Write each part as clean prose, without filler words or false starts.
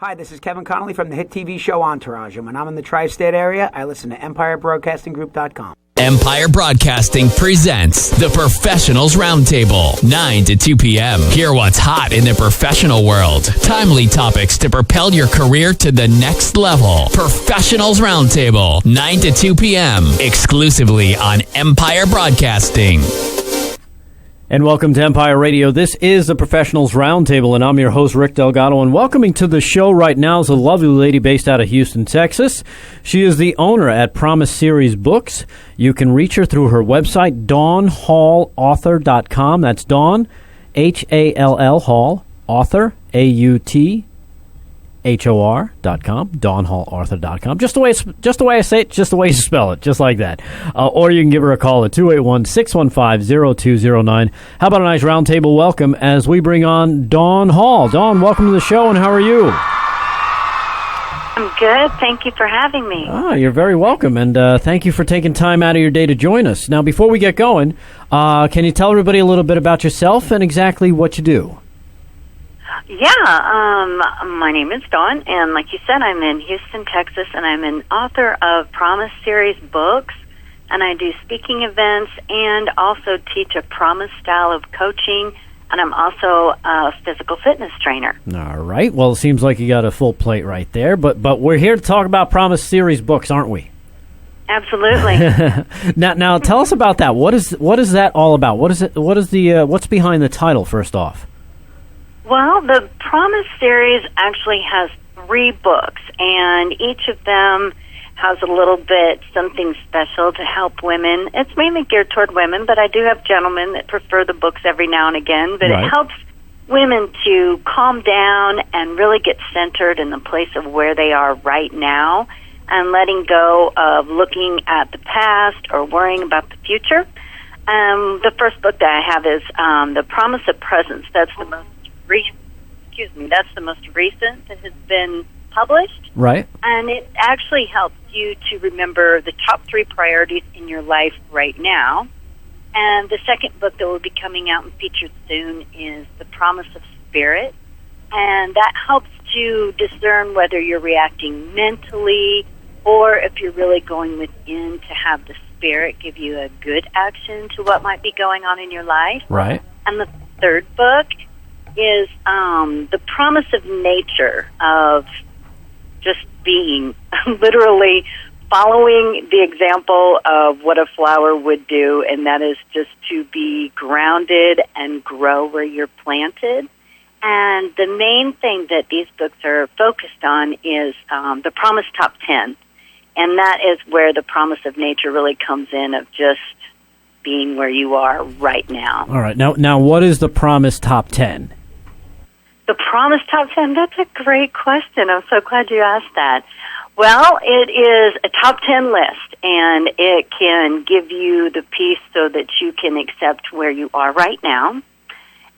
Hi, this is Kevin Connolly from the hit TV show Entourage, and when I'm in the tri-state area, I listen to EmpireBroadcastingGroup.com. Empire Broadcasting presents the Professionals Roundtable, 9 to 2 p.m. Hear what's hot in the professional world. Timely topics to propel your career to the next level. Professionals Roundtable, 9 to 2 p.m. exclusively on Empire Broadcasting. And welcome to Empire Radio. This is the Professionals Roundtable, and I'm your host, Rick Delgado. And welcoming to the show right now is a lovely lady based out of Houston, Texas. She is the owner at Promise Series Books. You can reach her through her website, DawnHallAuthor.com. That's Dawn, H-A-L-L, Hall, author, A-U-T, HOR.com, DawnHallAuthor.com. Just the way I say it, just the way you spell it, just like that. Or you can give her a call at 281-615-0209. How about a nice roundtable welcome as we bring on Dawn Hall. Dawn, welcome to the show, and how are you? I'm good. Thank you for having me. You're very welcome, and thank you for taking time out of your day to join us. Now, before we get going, can you tell everybody a little bit about yourself and exactly what you do? Yeah, my name is Dawn, and like you said, I'm in Houston, Texas, and I'm an author of Promise Series books, and I do speaking events and also teach a Promise style of coaching, and I'm also a physical fitness trainer. All right. Well, it seems like you got a full plate right there, but we're here to talk about Promise Series books, aren't we? Absolutely. Now, tell us about that. What is that all about? What's behind the title, first off? Well, the Promise series actually has 3 books, and each of them has a little bit something special to help women. It's mainly geared toward women, but I do have gentlemen that prefer the books every now and again. But Right. It helps women to calm down and really get centered in the place of where they are right now and letting go of looking at the past or worrying about the future. The first book that I have is The Promise of Presence. That's the most recent that has been published. Right. And it actually helps you to remember the top 3 priorities in your life right now. And the second book that will be coming out and featured soon is The Promise of Spirit. And that helps to discern whether you're reacting mentally or if you're really going within to have the Spirit give you a good action to what might be going on in your life. Right. And the third book is The Promise of Nature, of just being, literally following the example of what a flower would do, and that is just to be grounded and grow where you're planted. And the main thing that these books are focused on is the Promise Top 10, and that is where the Promise of Nature really comes in, of just being where you are right now. All right. Now, what is the Promise Top 10? The Promise Top 10, that's a great question. I'm so glad you asked that. Well, it is a top 10 list, and it can give you the peace so that you can accept where you are right now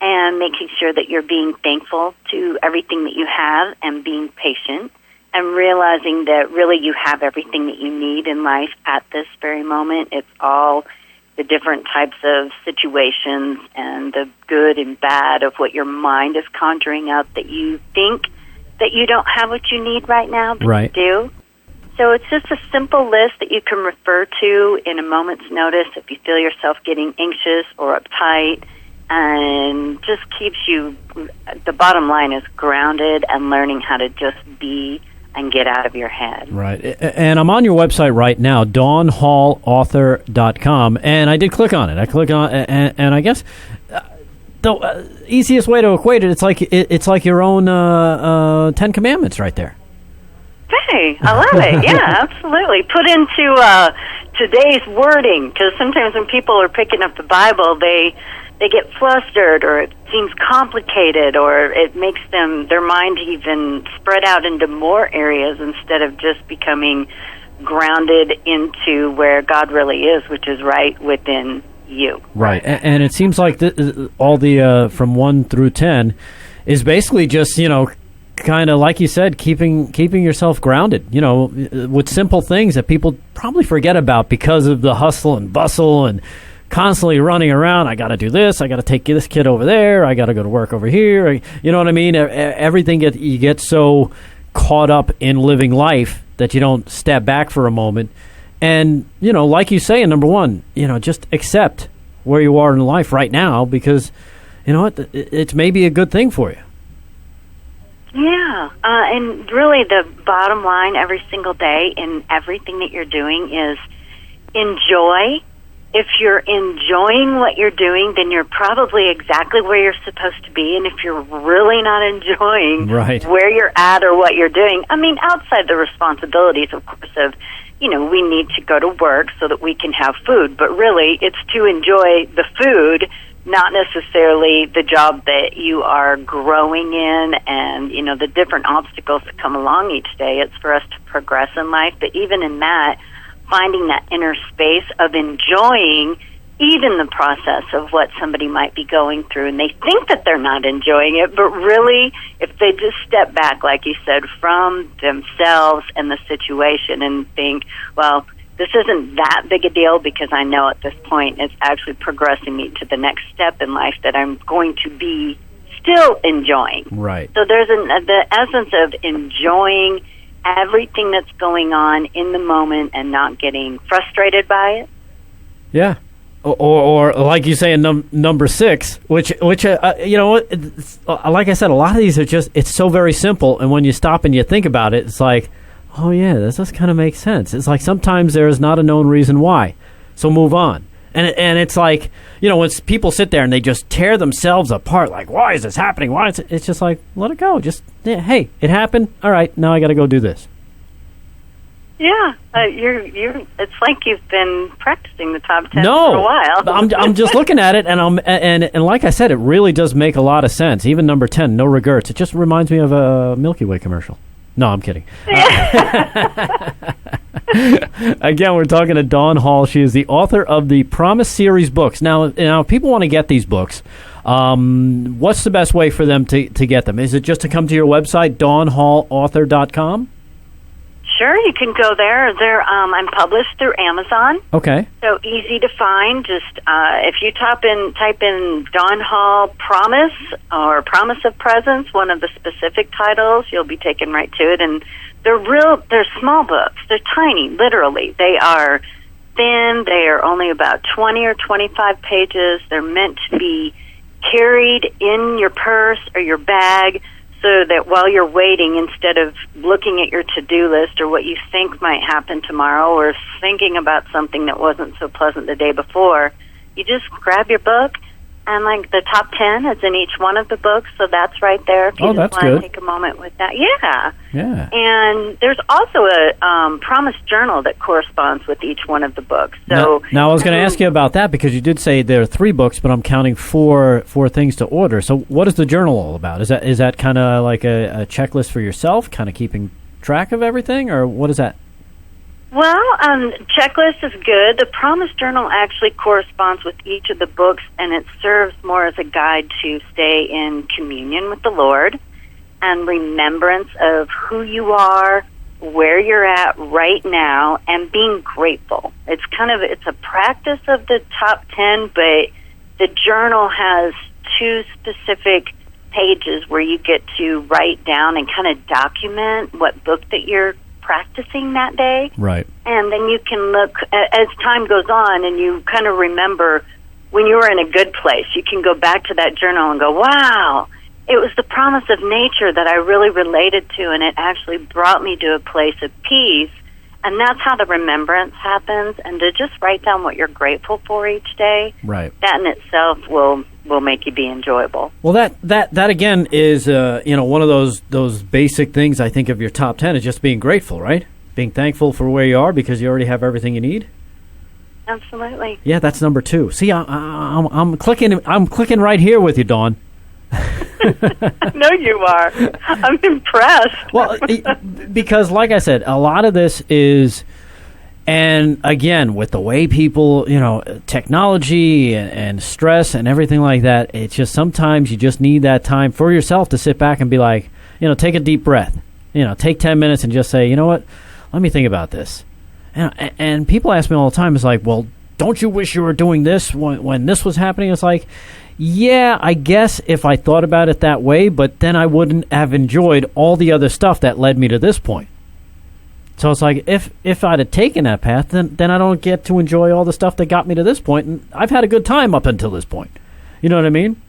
and making sure that you're being thankful to everything that you have and being patient and realizing that really you have everything that you need in life at this very moment. It's all the different types of situations and the good and bad of what your mind is conjuring up that you think that you don't have what you need right now, but Right. you do. So it's just a simple list that you can refer to in a moment's notice if you feel yourself getting anxious or uptight, and just keeps you, the bottom line is grounded and learning how to just be and get out of your head. Right. And I'm on your website right now, DawnHallAuthor.com, and I did click on it. I click on it, and I guess the easiest way to equate it, it's like your own 10 Commandments right there. Hey, I love it. Yeah, absolutely. Put into today's wording, because sometimes when people are picking up the Bible, they get flustered, or it seems complicated, or it makes their mind even spread out into more areas instead of just becoming grounded into where God really is, which is right within you. Right. And it seems like all the from 1 through 10 is basically just, kind of like you said, keeping yourself grounded, with simple things that people probably forget about because of the hustle and bustle and constantly running around. I got to do this. I got to take this kid over there. I got to go to work over here. You know what I mean? Everything you get so caught up in living life that you don't step back for a moment. And, like you say, number one, just accept where you are in life right now, because, it's maybe a good thing for you. Yeah. And really the bottom line every single day in everything that you're doing is enjoy. If you're enjoying what you're doing, then you're probably exactly where you're supposed to be. And if you're really not enjoying where you're at or what you're doing, outside the responsibilities, of course, of, we need to go to work so that we can have food. But really, it's to enjoy the food, not necessarily the job that you are growing in and, the different obstacles that come along each day. It's for us to progress in life. But even in that, finding that inner space of enjoying even the process of what somebody might be going through. And they think that they're not enjoying it, but really, if they just step back, like you said, from themselves and the situation and think, well, this isn't that big a deal because I know at this point it's actually progressing me to the next step in life that I'm going to be still enjoying. Right. So there's the essence of enjoying everything that's going on in the moment and not getting frustrated by it. Yeah. Or like you say in number 6, which like I said, a lot of these are just, it's so very simple. And when you stop and you think about it, it's like, oh yeah, this does kind of make sense. It's like sometimes there is not a known reason why. So move on. And it's like, when people sit there and they just tear themselves apart, like, why is this happening? Why is it? It's just like, let it go. Just, hey, it happened. All right, now I got to go do this. Yeah, it's like you've been practicing the top 10 for a while. I'm just looking at it, and like I said, it really does make a lot of sense. Even number 10, no regrets. It just reminds me of a Milky Way commercial. No, I'm kidding. Again, we're talking to Dawn Hall. She is the author of the Promise series books. Now, if people want to get these books, what's the best way for them to get them? Is it just to come to your website, dawnhallauthor.com? Sure, you can go there. I'm published through Amazon. Okay. So easy to find. Just if you type in Dawn Hall Promise or Promise of Presence, one of the specific titles, you'll be taken right to it. And they're small books. They're tiny, literally. They are thin. They are only about 20 or 25 pages. They're meant to be carried in your purse or your bag, so that while you're waiting, instead of looking at your to-do list or what you think might happen tomorrow or thinking about something that wasn't so pleasant the day before, you just grab your book, and like the top 10 is in each one of the books, so that's right there if you just want to take a moment with that. Yeah. And there's also a Promise Journal that corresponds with each one of the books. So now I was going to ask you about that, because you did say there are 3 books, but I'm counting four things to order. So what is the journal all about? Is that kind of like a checklist for yourself, kind of keeping track of everything, or what is that? Well, checklist is good. The Promise Journal actually corresponds with each of the books, and it serves more as a guide to stay in communion with the Lord and remembrance of who you are, where you're at right now, and being grateful. It's a practice of the top 10, but the journal has 2 specific pages where you get to write down and kind of document what book that you're practicing that day. Right. And then you can look, as time goes on, and you kind of remember when you were in a good place, you can go back to that journal and go, wow, it was the promise of nature that I really related to, and it actually brought me to a place of peace. And that's how the remembrance happens, and to just write down what you're grateful for each day. Right. That in itself will make you be enjoyable. Well, that again is one of those basic things I think of your top 10 is just being grateful, right? Being thankful for where you are because you already have everything you need. Absolutely. Yeah, that's number 2. See, I'm clicking right here with you, Dawn. I know you are. I'm impressed. Well, because like I said, a lot of this is, and again, with the way people, technology and stress and everything like that, it's just sometimes you just need that time for yourself to sit back and be like, take a deep breath. Take 10 minutes and just say, you know what, let me think about this. And people ask me all the time, it's like, well, don't you wish you were doing this when this was happening? It's like, yeah, I guess if I thought about it that way, but then I wouldn't have enjoyed all the other stuff that led me to this point. So it's like, if I'd have taken that path, then I don't get to enjoy all the stuff that got me to this point, and I've had a good time up until this point. You know what I mean?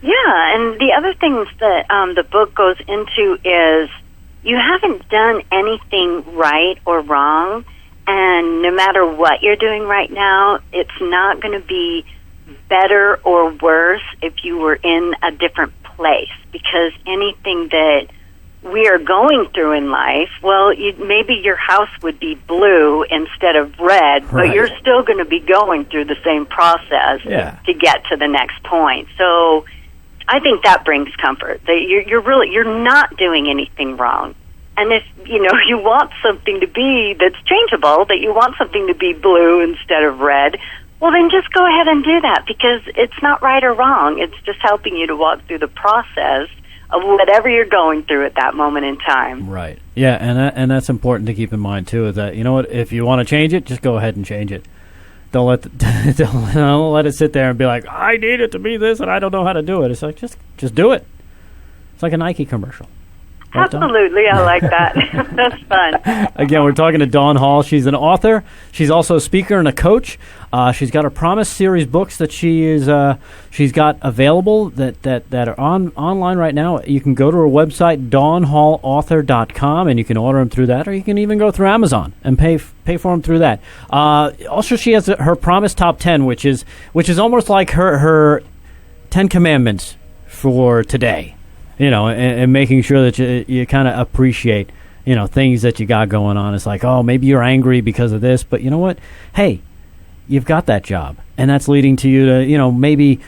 Yeah, and the other things that the book goes into is you haven't done anything right or wrong, and no matter what you're doing right now, it's not going to be better or worse if you were in a different place, because anything that we are going through in life, well, maybe your house would be blue instead of red, Right. but you're still going to be going through the same process to get to the next point. So I think that brings comfort, that you're not doing anything wrong. And if, you want something to be that's changeable, that you want something to be blue instead of red, well, then just go ahead and do that, because it's not right or wrong. It's just helping you to walk through the process of whatever you're going through at that moment in time. Right. Yeah, and that's important to keep in mind, too, is that, you know what, if you want to change it, just go ahead and change it. Don't let it sit there and be like, I need it to be this, and I don't know how to do it. It's like, just do it. It's like a Nike commercial. Right, Absolutely, I like that. That's fun. Again, we're talking to Dawn Hall. She's an author. She's also a speaker and a coach. She's got her Promise series books that she's got available that are online right now. You can go to her website, dawnhallauthor.com, and you can order them through that, or you can even go through Amazon and pay for them through that. Also, she has her Promise Top 10, which is almost like her 10 Commandments for today. And making sure that you kind of appreciate, things that you got going on. It's like, oh, maybe you're angry because of this, but you know what? Hey, you've got that job, and that's leading to you to, maybe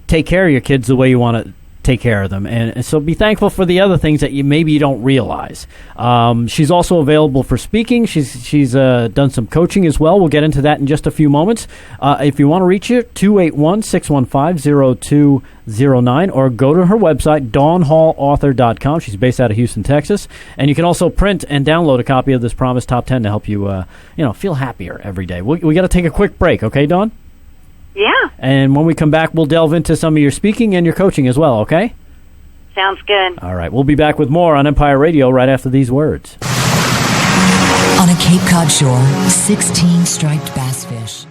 take care of your kids the way you want to take care of them. And so be thankful for the other things that maybe you don't realize. She's also available for speaking. She's done some coaching as well. We'll get into that in just a few moments. If you want to reach her, 281-615-0209, or go to her website, dawnhallauthor.com. She's based out of Houston, Texas. And you can also print and download a copy of this Promise Top 10 to help you, feel happier every day. We got to take a quick break, okay, Dawn? Yeah, And when we come back, we'll delve into some of your speaking and your coaching as well, okay? sounds good. All right, we'll be back with more on Empire Radio right after these words. On a Cape Cod shore, 16 striped bass fish.